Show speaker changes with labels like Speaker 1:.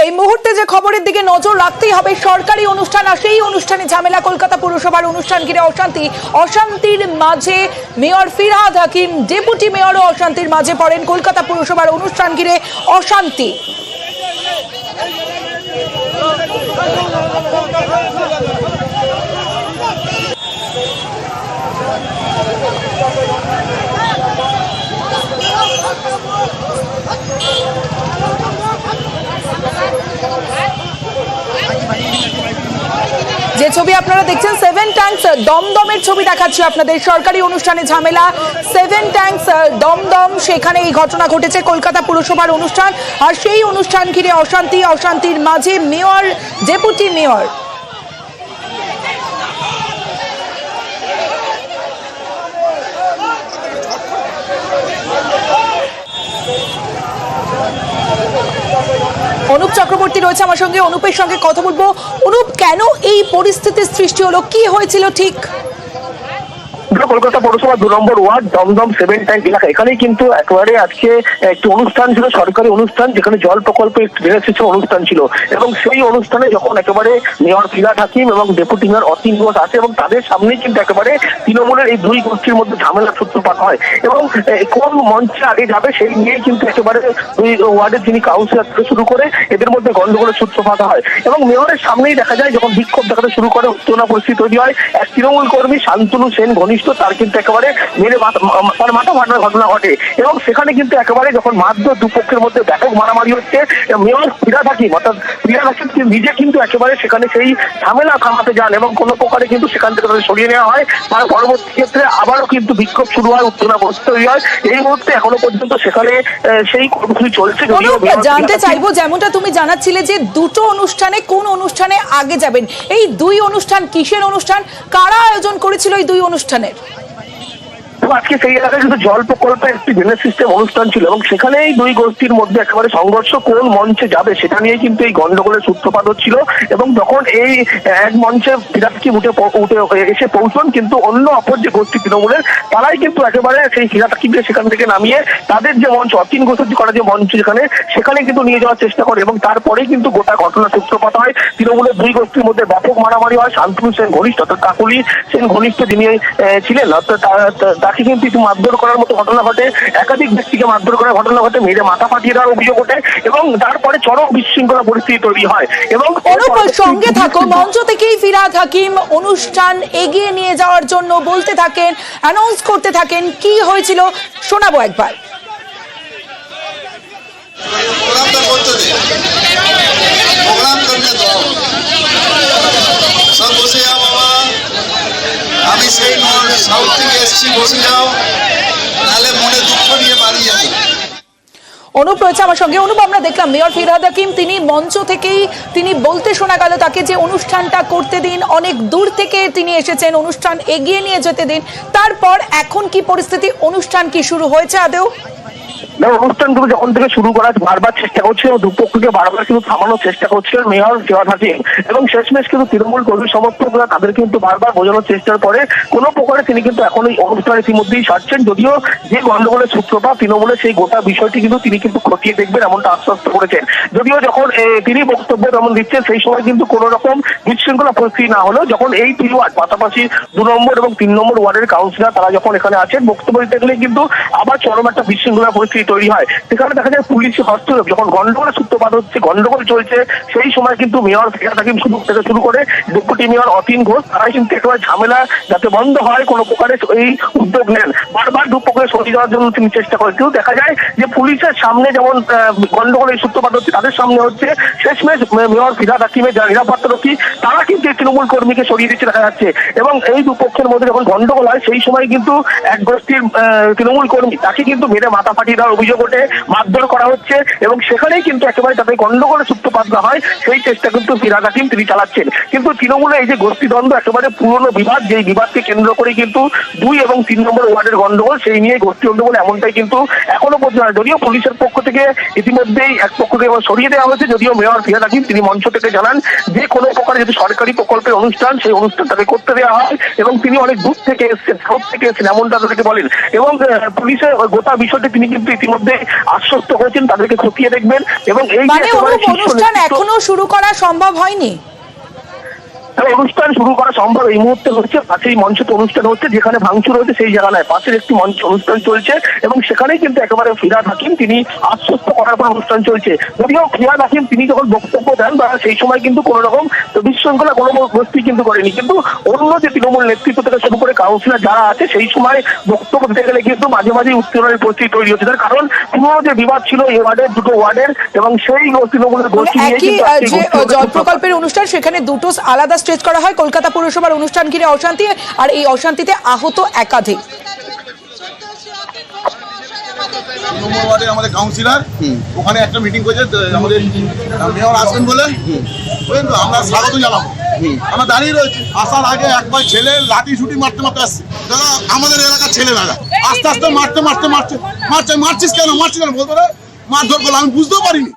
Speaker 1: এই মুহূর্তে যে খবরের দিকে নজর রাখতেই হবে, সরকারি অনুষ্ঠান আর সেই অনুষ্ঠানে ঝামেলা। কলকাতা পুরসভার অনুষ্ঠান ঘিরে অশান্তির মাঝে মেয়র ফিরহাদ হাকিম, ডেপুটি মেয়রও অশান্তির মাঝে পড়েন। কলকাতা পুরসভার অনুষ্ঠান ঘিরে অশান্তি। যে ছবি আপনারা দেখছেন, 7 ট্যাঙ্কস দমদমের ছবি দেখাচ্ছি আপনাদের। সরকারি অনুষ্ঠানে ঝামেলা, 7 ট্যাঙ্কস দমদম, সেখানে এই ঘটনা ঘটেছে। কলকাতা পুরসভার অনুষ্ঠান আর সেই অনুষ্ঠান ঘিরে অশান্তির মাঝে mayor, deputy mayor. Anup Chakraborty রয়েছে আমার সঙ্গে, অনুপের সঙ্গে কথা বলবো। অনুপ, কেন এই পরিস্থিতির সৃষ্টি হলো, কি হয়েছিল ঠিক?
Speaker 2: কলকাতা পৌরসভা 2 নম্বর ওয়ার্ড দমদম 7 ট্যাঙ্ক এলাকা, এখানেই কিন্তু একেবারে আজকে একটি অনুষ্ঠান ছিল, সরকারি অনুষ্ঠান, যেখানে জল প্রকল্পে একটি অনুষ্ঠান ছিল। এবং সেই অনুষ্ঠানে যখন একেবারে মেয়র ফিরহাদ হাকিম এবং ডেপুটি মেয়র অতীন ঘোষ আসে এবং তাদের সামনেই কিন্তু একেবারে তৃণমূলের এই দুই গোষ্ঠীর মধ্যে ঝামেলার সূত্রপাত হয়। এবং কোন মঞ্চে আগে যাবে সেই নিয়েই কিন্তু একেবারে দুই ওয়ার্ডের যিনি কাউন্সিলর থেকে শুরু করে এদের মধ্যে গন্ডগোলের সূত্রপাত হয়। এবং মেয়রের সামনেই দেখা যায় যখন বিক্ষোভ দেখাতে শুরু করে, উত্তেজনা পরিস্থিতি তৈরি হয়। এক তৃণমূল কর্মী শান্তনু সেন ঘনিষ্ঠ, তার কিন্তু একেবারে মেরে তার মাথা ফাটানোর ঘটনা ঘটে। এবং সেখানে কিন্তু একেবারে যখন মারধর, দুপক্ষের মধ্যে ব্যাপক মারামারি হচ্ছে। মেয়র ফিরহাদ হাকিম অর্থাৎ ফিরহাদ হাকিম নিজে কিন্তু একেবারে সেখানে সেই ঝামেলা থামাতে যান এবং কোনো প্রকারে কিন্তু সেখান থেকে তাদের সরিয়ে নেওয়া হয়। তার পরবর্তী ক্ষেত্রে আবারও কিন্তু বিক্ষোভ শুরু হয়, উত্তেজনা পরিস্থিতি তৈরি হয়। এই মুহূর্তে এখনো পর্যন্ত সেখানে সেই কর্মসূচি চলছে।
Speaker 1: জানতে চাইবো, যেমনটা তুমি জানাচ্ছিলে যে দুটো অনুষ্ঠানে, কোন অনুষ্ঠানে আগে যাবেন, এই দুই অনুষ্ঠান কিসের অনুষ্ঠান, কারা আয়োজন করেছিল এই দুই অনুষ্ঠানের?
Speaker 2: আজকে সেই এলাকায় কিন্তু জল প্রকল্পে একটি ড্রেনেজ সিস্টেম অনুষ্ঠান ছিল এবং সেখানে এই দুই গোষ্ঠীর মধ্যে একেবারে সংঘর্ষ, কোন মঞ্চে যাবে সেটা নিয়ে কিন্তু এই গন্ডগোলের সূত্রপাত হচ্ছিল। এবং যখন এই এক মঞ্চে ফিরহাদ হাকিম উঠে এসে পৌঁছন, কিন্তু অন্য অপর যে গোষ্ঠী তৃণমূলের, তারাই কিন্তু একেবারে সেই ফিরহাদ হাকিমকে সেখান থেকে নামিয়ে তাদের যে মঞ্চ, অতীন ঘোষের করা যে মঞ্চ সেখানে কিন্তু নিয়ে যাওয়ার চেষ্টা করে। এবং তারপরেই কিন্তু গোটা ঘটনার সূত্রপাত হয়। তৃণমূলের দুই গোষ্ঠীর মধ্যে ব্যাপক মারামারি হয়। শান্তনু সেন ঘনিষ্ঠ অর্থাৎ কাকুলি সেন ঘনিষ্ঠ যিনি ছিলেন, অর্থাৎ তাকে কিন্তু মারধর করার মতো ঘটনা ঘটে, একাধিক ব্যক্তিকে মারধর করার ঘটনা ঘটে, মেরে মাথা ফাটিয়ে দেওয়ার অভিযোগ ওঠে এবং তারপরে চরম বিশৃঙ্খলা পরিস্থিতি তৈরি হয়। এবং
Speaker 1: সঙ্গে থাকো, মঞ্চ থেকেই ফিরহাদ হাকিম অনুষ্ঠান এগিয়ে নিয়ে যাওয়ার জন্য বলতে থাকেন, অ্যানাউন্স করতে থাকেন। কি হয়েছিল শোনাবো একবার।
Speaker 3: আমি সেই সাউথ থেকে এসেছি, বসে যাও, নাহলে মনে দুঃখ নিয়ে বাড়ি যাবে।
Speaker 1: অনুপ রয়েছে আমার সঙ্গে। অনুপ, আমরা দেখলাম মেয়র ফিরহাদ হাকিম তিনি মঞ্চ থেকেই তিনি বলতে শোনা গেল তাকে যে অনুষ্ঠানটা করতে দিন, অনেক দূর থেকে তিনি এসেছেন, অনুষ্ঠান এগিয়ে নিয়ে যেতে দিন। তারপর এখন কি পরিস্থিতি, অনুষ্ঠান কি শুরু হয়েছে আদৌ?
Speaker 2: অনুষ্ঠানগুলো যখন থেকে শুরু করা বারবার চেষ্টা করছিল, দুপক্ষকে বারবার কিন্তু থামানোর চেষ্টা করছিলেন মেয়র ফিরহাদ হাকিম। এবং শেষমেশ কিন্তু তৃণমূল কর্মী সমর্থকরা তাদের কিন্তু বারবার বোঝানোর চেষ্টার পরে কোনো প্রকারে তিনি কিন্তু এখন এই অনুষ্ঠান ইতিমধ্যেই সারছেন। যদিও যে গন্ডগোলের সূত্রপাত, তৃণমূলের সেই গোটা বিষয়টি কিন্তু তিনি কিন্তু খতিয়ে দেখবেন এমনটা আশ্বস্ত করেছেন। যদিও যখন তিনি বক্তব্য যেমন দিচ্ছেন সেই সময় কিন্তু কোন রকম বিশৃঙ্খলা পরিস্থিতি না হলেও যখন এই 3 ওয়ার্ড পাশাপাশি 2 নম্বর এবং 3 নম্বর ওয়ার্ডের কাউন্সিলর তারা যখন এখানে আছেন বক্তব্য দিতে গেলে কিন্তু আবার চরম একটা বিশৃঙ্খলা পরিস্থিতি তৈরি হয়। সেখানে দেখা যায় পুলিশি হস্তক্ষেপ, যখন গন্ডগোলের সূত্রপাত হচ্ছে, গন্ডগোল চলছে, সেই সময় কিন্তু মেয়র ফিরহাদ হাকিম থেকে শুরু করে ডেপুটি মেয়র অতীন ঘোষ তারাই কিন্তু একেবারে ঝামেলা যাতে বন্ধ হয় কোনো প্রকারে এই উদ্যোগ নেন। বারবার দুপক্ষে সরিয়ে যাওয়ার জন্য তিনি চেষ্টা করেন, কিন্তু দেখা যায় যে পুলিশের সামনে যেমন গন্ডগোলের সূত্রপাত হচ্ছে, তাদের সামনে হচ্ছে শেষমেশ মেয়র ফিরহাদ হাকিমের যারা নিরাপত্তারক্ষী তারা কিন্তু তৃণমূল কর্মীকে সরিয়ে দিচ্ছে দেখা যাচ্ছে। এবং এই দুপক্ষের মধ্যে যখন গন্ডগোল হয় সেই সময় কিন্তু এক গোষ্ঠীর তৃণমূল কর্মী তাকে কিন্তু মেরে মাথা ফাটিয়ে দেওয়ার অভিযোগ ওঠে, মারধর করা হচ্ছে। এবং সেখানেই কিন্তু একেবারে যাতে গন্ডগোলের সূত্রপাত না হয় সেই চেষ্টা কিন্তু ফিরহাদ হাকিম তিনি চালাচ্ছেন। কিন্তু তৃণমূলের এই যে গোষ্ঠীদ্বন্দ্ব একেবারে পুরনো বিবাদ, যেই বিবাদকে কেন্দ্র করে কিন্তু 2 এবং 3 নম্বর ওয়ার্ডের গন্ডগোল, সেই নিয়ে গোষ্ঠী গন্ডগোল এমনটাই কিন্তু এখনো পর্যন্ত। যদিও পুলিশের পক্ষ থেকে ইতিমধ্যেই এক পক্ষকে সরিয়ে দেওয়া হয়েছে, যদিও মেয়র ফিরহাদ হাকিম তিনি মঞ্চ থেকে জানান যে কোনো প্রকারে যদি সরকারি প্রকল্পের অনুষ্ঠান সেই অনুষ্ঠান তাকে করতে দেওয়া হয় এবং তিনি অনেক দূর থেকে এসেছেন, সাউথ থেকে এসেছেন এমনটা তাদেরকে বলেন। এবং পুলিশের গোটা বিষয়টি তিনি কিন্তু কিন্তু ইতিমধ্যে আশ্বস্ত হয়েছেন তাদেরকে খতিয়ে দেখবেন এবং এই যে
Speaker 1: মানে
Speaker 2: একেবারে শীর্ষ
Speaker 1: অনুষ্ঠান
Speaker 2: নেতৃত্ব-
Speaker 1: এখনো শুরু করা সম্ভব হয়নি।
Speaker 2: অনুষ্ঠান শুরু করা সম্ভব এই মুহূর্তে হচ্ছে, পাশেই মঞ্চে অনুষ্ঠান হচ্ছে, যেখানে ভাঙচুর হচ্ছে সেই জায়গা নয়, পাশের একটি মঞ্চ অনুষ্ঠান চলছে এবং সেখানেই কিন্তু একেবারে ফিরহাদ হাকিম তিনি আশ্বস্ত করার পর অনুষ্ঠান চলছে। যদিও ফিরহাদ হাকিম তিনি যখন বক্তব্য দেন বা সেই সময় কিন্তু কোনো রকম বিশৃঙ্খলা কোনো বস্তি কিন্তু করেনি, কিন্তু অন্য যে তৃণমূল নেতৃত্ব থেকে শুরু করে কাউন্সিলর যারা আছে সেই সময় বক্তব্য দিতে গেলে কিন্তু মাঝে মাঝে উত্তেজনার পরিস্থিতি তৈরি হচ্ছে, তার কারণ পুরো যে বিবাদ ছিল এই ওয়ার্ডের, দুটো ওয়ার্ডের, এবং সেই তৃণমূলের গোষ্ঠী নিয়ে
Speaker 1: একই
Speaker 2: কিন্তু আজকে
Speaker 1: যে
Speaker 2: গোষ্ঠী
Speaker 1: জল প্রকল্পের অনুষ্ঠান, সেখানে দুটো আলাদা স্টেজ করা হয়। কলকাতা পুরসভার অনুষ্ঠান ঘিরে অশান্তি, আর এই অশান্তিতে আহত একাধিক।
Speaker 4: নম্বর ওয়ার্ডে আমাদের কাউন্সিলর ওখানে একটা মিটিং করেছে, আমাদের মেয়র আসবেন বলে, বুঝলেন তো, আমরা স্বাগত জানাবো। আমরা দাঁড়িয়ে রয়েছি, আসার আগে একবার ছেলে লাঠি ছুটি মারতে মারতে আসছে, দাদা আমাদের এলাকার ছেলে দাদা আস্তে আস্তে মারছিস কেন বলতো রে, মারধর করলো, আমি বুঝতেও পারিনি।